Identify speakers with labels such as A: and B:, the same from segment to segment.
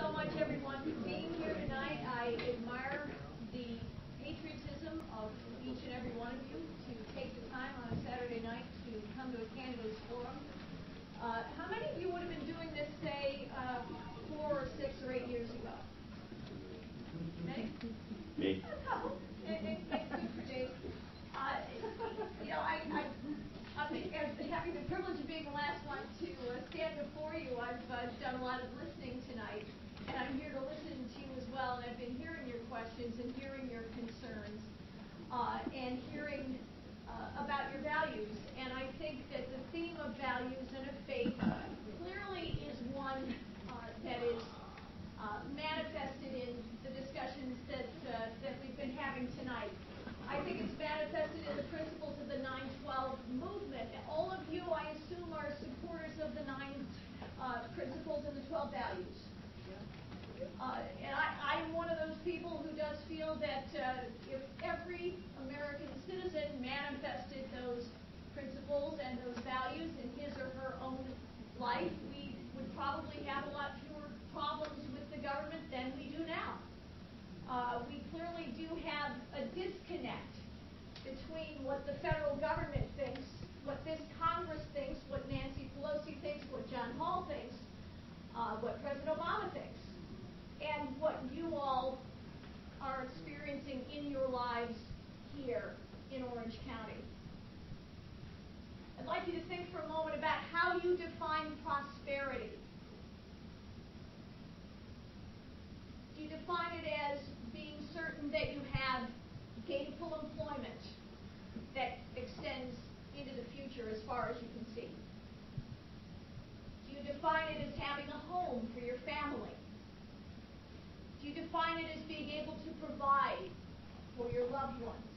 A: so much, everyone, for being here tonight. I admire the patriotism of each and every one of you to take the time on a Saturday night to come to a candidates forum. How many of you would have been doing this, say, 4 or 6 or 8 years ago? Many?
B: Me.
A: A couple. It's good for Dave. Having the privilege of being the last one to stand before you, I've done a lot of listening tonight, and I'm here to listen to you as well, and I've been hearing your questions and hearing your concerns and hearing about your values. And I think that the theme of values and of faith clearly is one that is manifested in the discussions that we've been having tonight. I think it's manifested in the principles of the 9/12 movement. All of you, I assume, are supporters of the 9 principles and the 12 values. And I'm one of those people who does feel that if every American citizen manifested those principles and those values in his or her own life, we would probably have a lot fewer problems with the government than we do now. We clearly do have a disconnect between what the federal government thinks, what this Congress thinks, what Nancy Pelosi thinks, what John Hall thinks, what President Obama thinks, and what you all are experiencing in your lives here in Orange County. I'd like you to think for a moment about how you define prosperity. Do you define it as being certain that you have gainful employment that extends into the future as far as you can see? Do you define it as having a home for your family? Do you define it as being able to provide for your loved ones?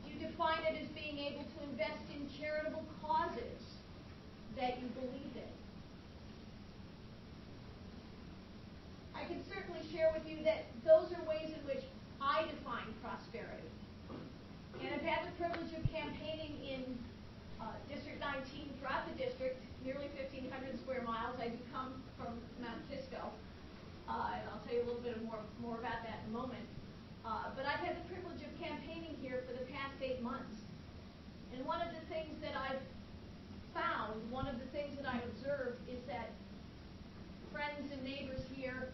A: Do you define it as being able to invest in charitable causes that you believe in? I can certainly share with you that those are ways in which I define prosperity. And I've had the privilege of campaigning in District 19 throughout the district, nearly 1,500 square miles. I do come from Mount Kisco, and I'll tell you a little bit more about that in a moment. But I've had the privilege of campaigning here for the past 8 months. And one of the things that I've found, one of the things that I've observed is that friends and neighbors here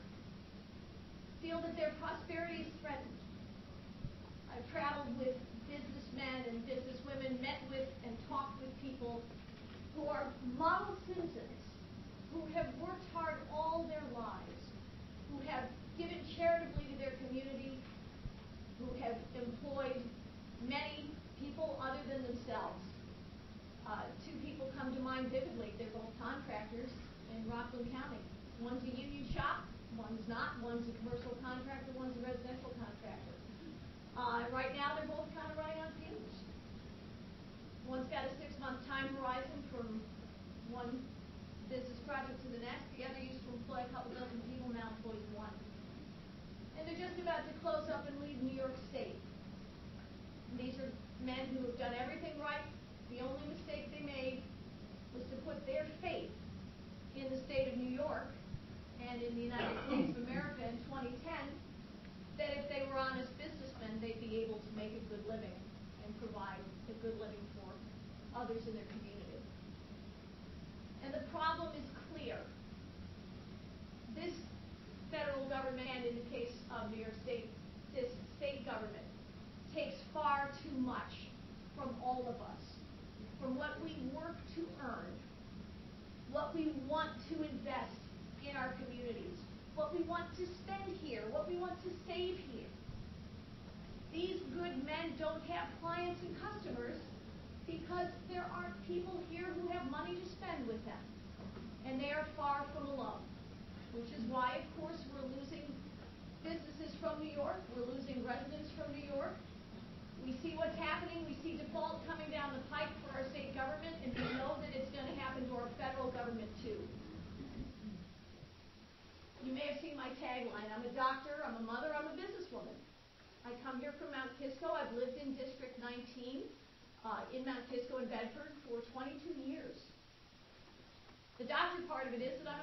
A: feel that their prosperity is threatened. I've traveled with businessmen and businesswomen, met with and talked with people who are model citizens, who have worked hard all their lives, who have given charitably to their community, who have employed many people other than themselves. 2 people come to mind vividly. They're both contractors in Rockland County. One's a union shop, one's not. One's a commercial contractor, one's a residential contractor. Right now, they're both kind of running on fumes. One's got a 6-month time horizon from one business project to the next. The other used to employ a couple dozen people, now employs 1. And they're just about to close up and leave New York State. And these are men who have done everything right. The only mistake they made was to put their faith in the state of New York and in the United States of America in 2010, that if they were honest businessmen, they'd be able to make a good living and provide a good living for others in their community. And the problem is clear. This federal government, and in the case of New York State, this state government, takes far too much from all of us, from what we work to earn, what we want to invest in our communities, what we want to spend here, what we want to save here. These good men don't have clients and customers because there aren't people here who have money to spend with them. And they are far from alone, which is why, of course, we're losing businesses from New York. We're losing residents from New York. We see what's happening. We see default coming down the pike for our state government, and we know that it's going to happen to our federal government, too. You may have seen my tagline. I'm a doctor, I'm a mother, I'm a businesswoman. I come here from Mount Kisco. I've lived in District 19 in Mount Kisco and Bedford for 22 years. The doctor part of it is that I'm